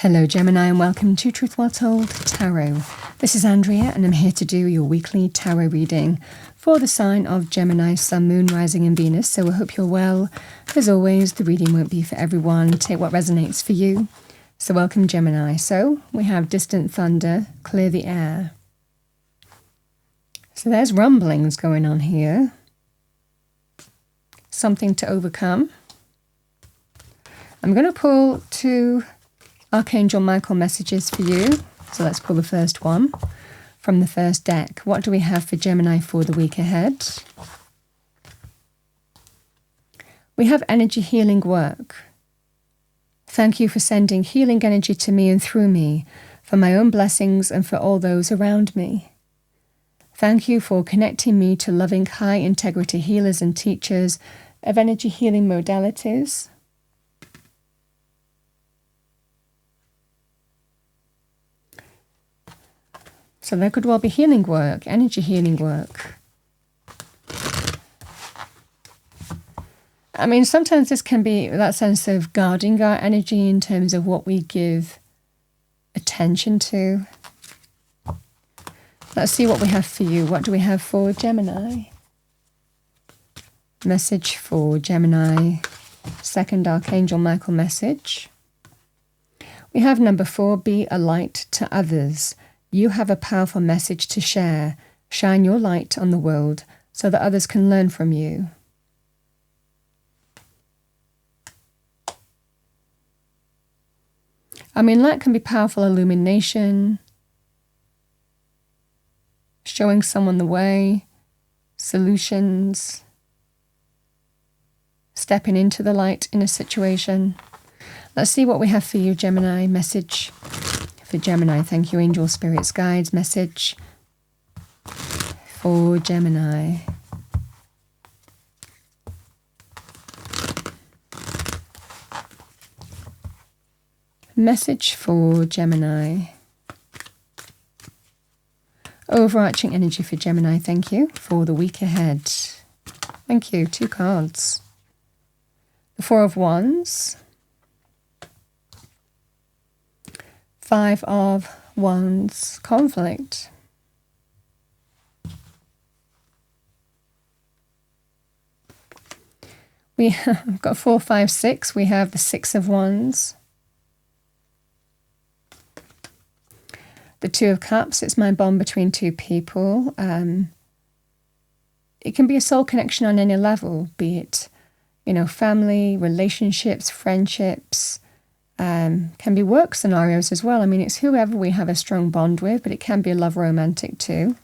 Hello Gemini and welcome to Truth Well Told Tarot. This is Andrea and I'm here to do your weekly tarot reading for the sign of Gemini, Sun, Moon, Rising and Venus. So I hope you're well. As always, the reading won't be for everyone. Take what resonates for you. So welcome Gemini. So we have distant thunder, clear the air. So there's rumblings going on here. Something to overcome. I'm going to pull two Archangel Michael messages for you. So let's pull the first one from the first deck. What do we have for Gemini for the week ahead? We have energy healing work. Thank you for sending healing energy to me and through me, for my own blessings and for all those around me. Thank you for connecting me to loving high integrity healers and teachers of energy healing modalities. So there could well be healing work, energy healing work. I mean, sometimes this can be that sense of guarding our energy in terms of what we give attention to. Let's see what we have for you. What do we have for Gemini? Message for Gemini, second Archangel Michael message. We have number 4, be a light to others. You have a powerful message to share. Shine your light on the world so that others can learn from you. I mean, light can be powerful illumination, showing someone the way, solutions, stepping into the light in a situation. Let's see what we have for you, Gemini. Message for Gemini. Thank you, angel, spirits, guides. Message for Gemini. Message for Gemini. Overarching energy for Gemini. Thank you for the week ahead. Thank you. 2 cards. The 4 of Wands. 5 of Wands, conflict. We have got 4, 5, 6. We have the 6 of Wands. The 2 of Cups, it's my bond between 2 people. It can be a soul connection on any level, be it, family, relationships, friendships, can be work scenarios as well. I mean, it's whoever we have a strong bond with, but it can be a love romantic too.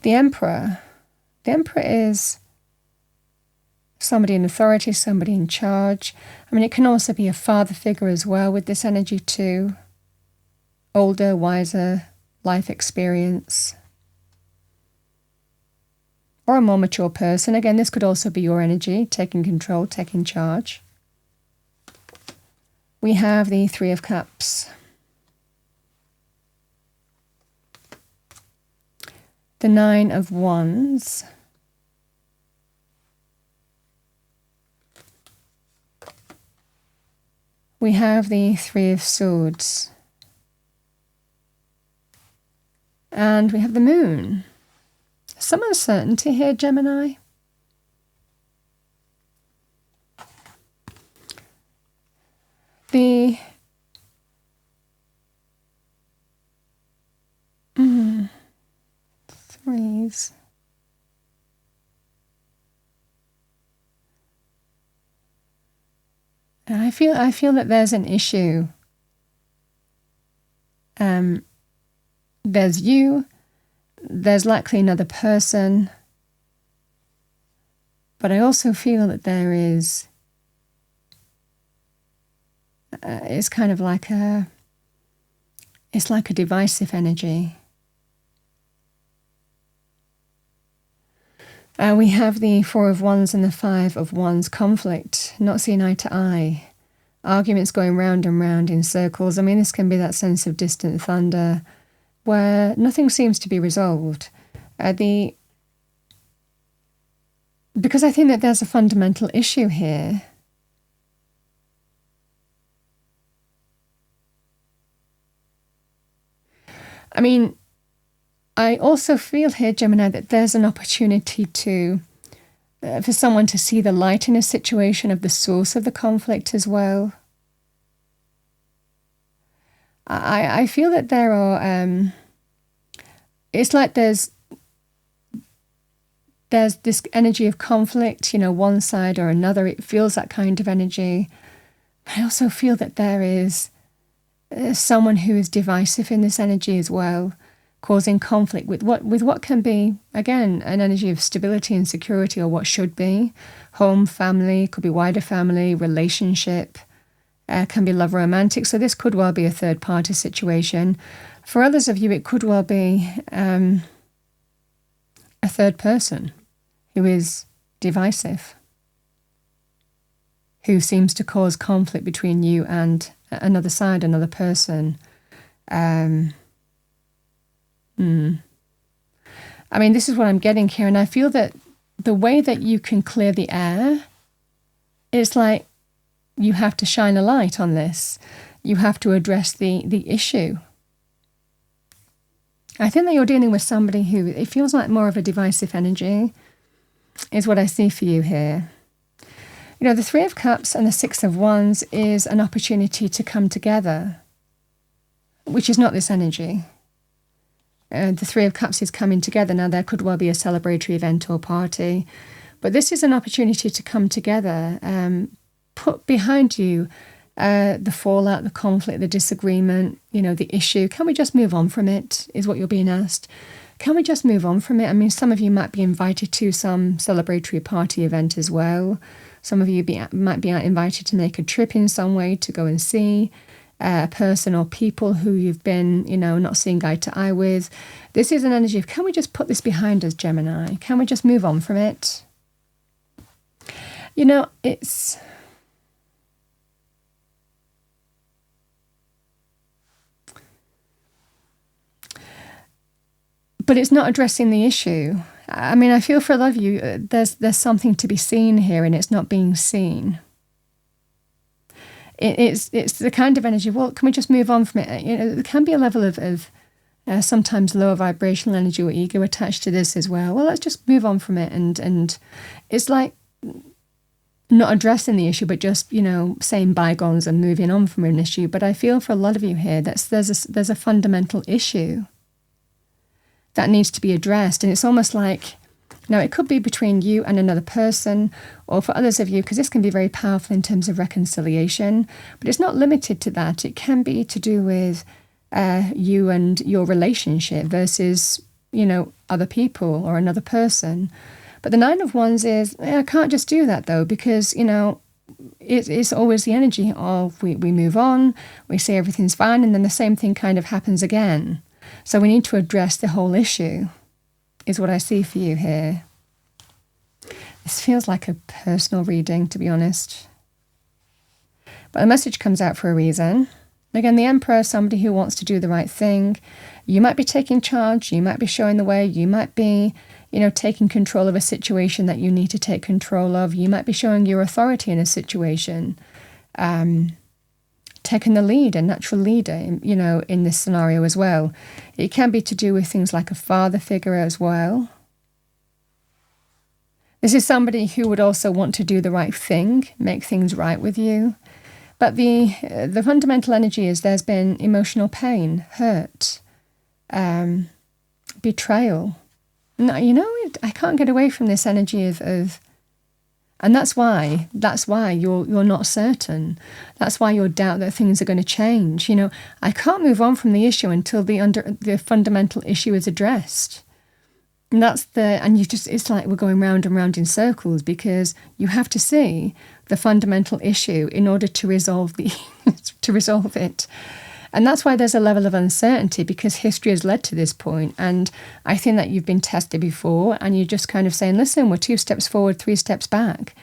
The Emperor. The Emperor is somebody in authority, somebody in charge. I mean, it can also be a father figure as well with this energy too. Older, wiser, life experience. Or a more mature person. Again, this could also be your energy, taking control, taking charge. We have the 3 of Cups. The 9 of Wands. We have the 3 of Swords. And we have the Moon. Some uncertainty here, Gemini. The threes. I feel that there's an issue. There's you. There's likely another person. But I also feel that there is it's kind of like a divisive energy. We have the 4 of Wands and the 5 of Wands, conflict, not seeing eye to eye, arguments going round and round in circles. I mean, this can be that sense of distant thunder where nothing seems to be resolved. Because I think that there's a fundamental issue here. I mean, I also feel here, Gemini, that there's an opportunity to for someone to see the light in a situation of the source of the conflict as well. I feel that there are, it's like there's this energy of conflict, one side or another. It feels that kind of energy. I also feel that there is someone who is divisive in this energy as well, causing conflict with what can be, again, an energy of stability and security, or what should be. Home, family, could be wider family, relationship, can be love, romantic. So this could well be a third party situation. For others of you, it could well be a third person who is divisive, who seems to cause conflict between you and another side, another person. I mean, this is what I'm getting here, and I feel that the way that you can clear the air is like you have to shine a light on this. You have to address the issue. I think that you're dealing with somebody who, it feels like more of a divisive energy, is what I see for you here. The Three of Cups and the Six of Wands is an opportunity to come together, which is not this energy. The Three of Cups is coming together. Now, there could well be a celebratory event or party, but this is an opportunity to come together, put behind you the fallout, the conflict, the disagreement, the issue. Can we just move on from it, is what you're being asked. Can we just move on from it? I mean, some of you might be invited to some celebratory party event as well. Some of you might be invited to make a trip in some way to go and see a person or people who you've been, not seeing eye to eye with. This is an energy of, can we just put this behind us, Gemini? Can we just move on from it? It's... But it's not addressing the issue. I mean, I feel for a lot of you, there's something to be seen here, and it's not being seen. It's the kind of energy, well, can we just move on from it? There can be a level of sometimes lower vibrational energy or ego attached to this as well. Well, let's just move on from it. And it's like not addressing the issue, but just, saying bygones and moving on from an issue. But I feel for a lot of you here, there's a fundamental issue that needs to be addressed. And it's almost like, now it could be between you and another person, or for others of you, because this can be very powerful in terms of reconciliation, but it's not limited to that. It can be to do with you and your relationship versus, other people or another person. But the Nine of Wands is, I can't just do that though, because, it's always the energy of we move on, we say everything's fine, and then the same thing kind of happens again. So we need to address the whole issue, is what I see for you here. This feels like a personal reading, to be honest. But the message comes out for a reason. Again, the Emperor is somebody who wants to do the right thing. You might be taking charge, you might be showing the way, you might be, taking control of a situation that you need to take control of. You might be showing your authority in a situation. Taking the lead, a natural leader, in this scenario as well. It can be to do with things like a father figure as well. This is somebody who would also want to do the right thing, make things right with you. But the fundamental energy is there's been emotional pain, hurt, betrayal. No, I can't get away from this energy of and that's why you're not certain. That's why you doubt that things are going to change. I can't move on from the issue until the fundamental issue is addressed. And it's like we're going round and round in circles, because you have to see the fundamental issue in order to resolve it. And that's why there's a level of uncertainty, because history has led to this point. And I think that you've been tested before, and you're just kind of saying, listen, we're 2 steps forward, 3 steps back.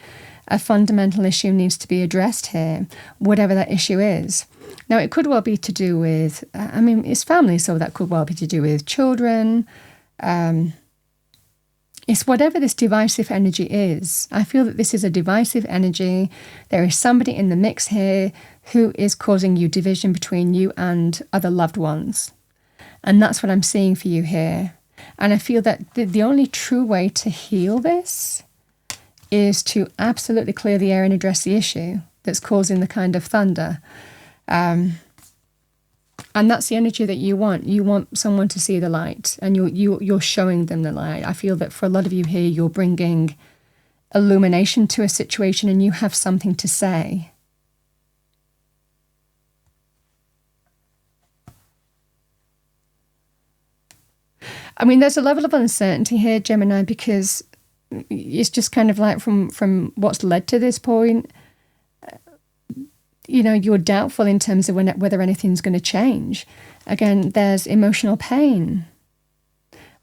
A fundamental issue needs to be addressed here, whatever that issue is. Now, it could well be to do with, it's family, so that could well be to do with children. It's whatever this divisive energy is. I feel that this is a divisive energy. There is somebody in the mix here who is causing you division between you and other loved ones. And that's what I'm seeing for you here. And I feel that the only true way to heal this is to absolutely clear the air and address the issue that's causing the kind of thunder. And that's the energy that you want. You want someone to see the light, and you're showing them the light. I feel that for a lot of you here, you're bringing illumination to a situation, and you have something to say. I mean, there's a level of uncertainty here, Gemini, because it's just kind of like from what's led to this point, you're doubtful in terms of whether anything's going to change. Again, there's emotional pain.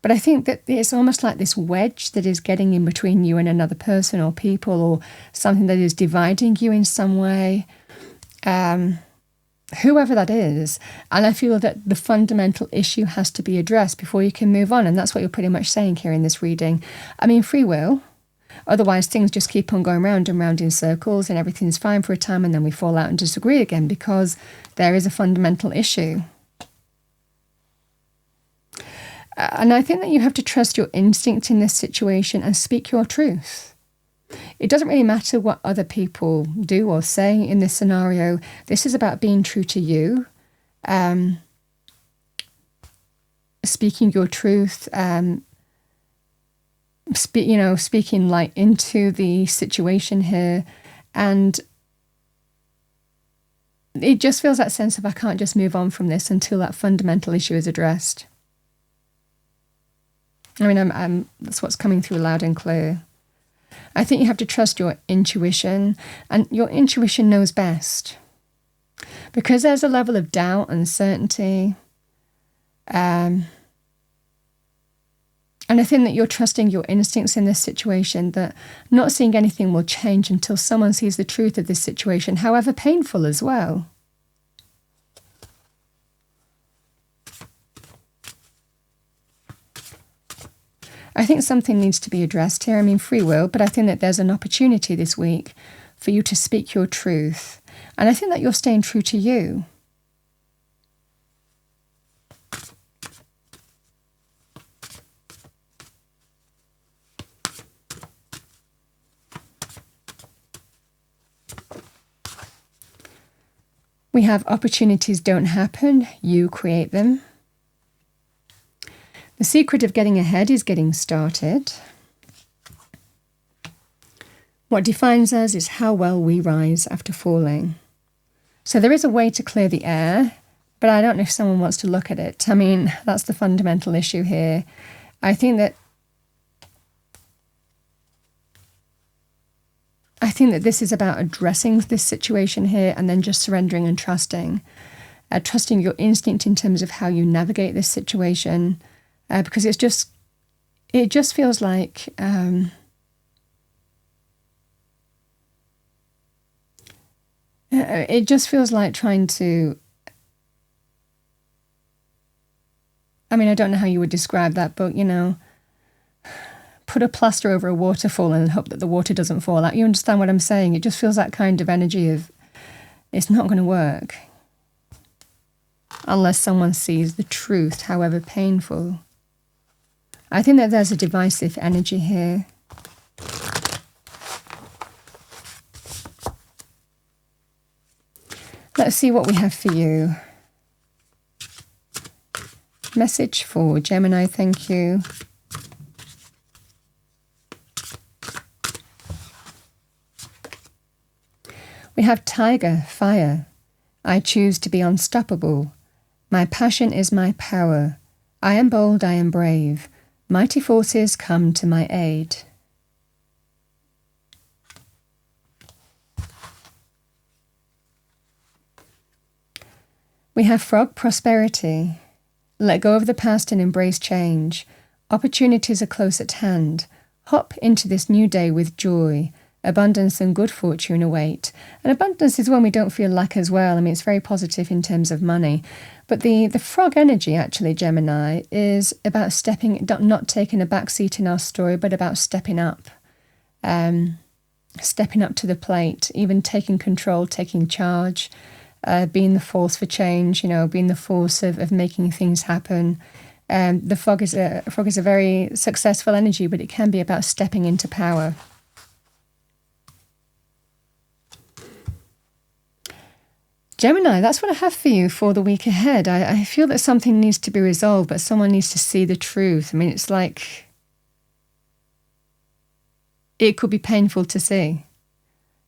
But I think that it's almost like this wedge that is getting in between you and another person or people, or something that is dividing you in some way. Whoever that is. And I feel that the fundamental issue has to be addressed before you can move on. And that's what you're pretty much saying here in this reading. I mean, free will. Otherwise, things just keep on going round and round in circles, and everything's fine for a time, and then we fall out and disagree again because there is a fundamental issue. And I think that you have to trust your instinct in this situation and speak your truth. It doesn't really matter what other people do or say in this scenario. This is about being true to you, speaking your truth, speaking light into the situation here. And it just feels that sense of I can't just move on from this until that fundamental issue is addressed. I mean, that's what's coming through loud and clear. I think you have to trust your intuition, and your intuition knows best. Because there's a level of doubt, uncertainty, and I think that you're trusting your instincts in this situation, that not seeing anything will change until someone sees the truth of this situation, however painful as well. I think something needs to be addressed here. I mean, free will, but I think that there's an opportunity this week for you to speak your truth. And I think that you're staying true to you. We have opportunities don't happen, you create them. The secret of getting ahead is getting started. What defines us is how well we rise after falling. So there is a way to clear the air, but I don't know if someone wants to look at it. I mean, that's the fundamental issue here. I think that this is about addressing this situation here and then just surrendering and trusting. Trusting your instinct in terms of how you navigate this situation. Because it just feels like trying to. I mean, I don't know how you would describe that, but put a plaster over a waterfall and hope that the water doesn't fall out. You understand what I'm saying? It just feels that kind of energy of it's not going to work unless someone sees the truth, however painful. I think that there's a divisive energy here. Let's see what we have for you. Message for Gemini, thank you. We have Tiger, fire. I choose to be unstoppable. My passion is my power. I am bold, I am brave. Mighty forces come to my aid. We have Frog, prosperity. Let go of the past and embrace change. Opportunities are close at hand. Hop into this new day with joy. Abundance and good fortune await. And abundance is when we don't feel lack as well. I mean, it's very positive in terms of money. But the frog energy, actually, Gemini, is about not taking a back seat in our story, but about stepping up. Stepping up to the plate, even taking control, taking charge. being the force for change, being the force of making things happen. The frog is a very successful energy, but it can be about stepping into power. Gemini, that's what I have for you for the week ahead. I feel that something needs to be resolved, but someone needs to see the truth. I mean, it's like it could be painful to see.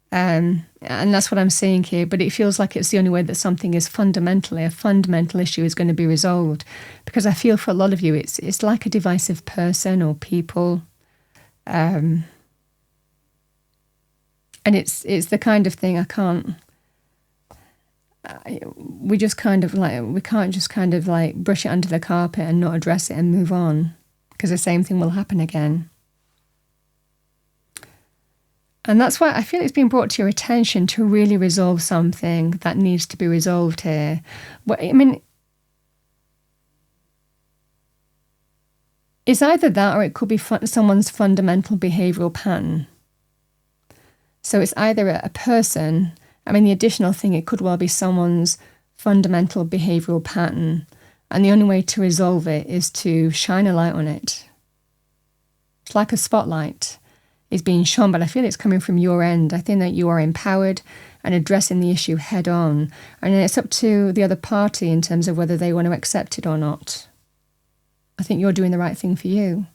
And that's what I'm seeing here, but it feels like it's the only way that something is a fundamental issue is going to be resolved. Because I feel for a lot of you, it's like a divisive person or people. And it's the kind of thing we can't just kind of like brush it under the carpet and not address it and move on, because the same thing will happen again. And that's why I feel it's been brought to your attention to really resolve something that needs to be resolved here. Well, I mean, it's either that or it could be someone's fundamental behavioural pattern. So it's either a person, I mean, the additional thing, it could well be someone's fundamental behavioural pattern. And the only way to resolve it is to shine a light on it. It's like a spotlight is being shone, but I feel it's coming from your end. I think that you are empowered and addressing the issue head on. And it's up to the other party in terms of whether they want to accept it or not. I think you're doing the right thing for you.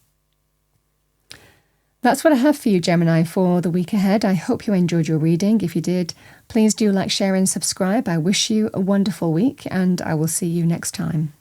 That's what I have for you, Gemini, for the week ahead. I hope you enjoyed your reading. If you did, please do like, share and subscribe. I wish you a wonderful week, and I will see you next time.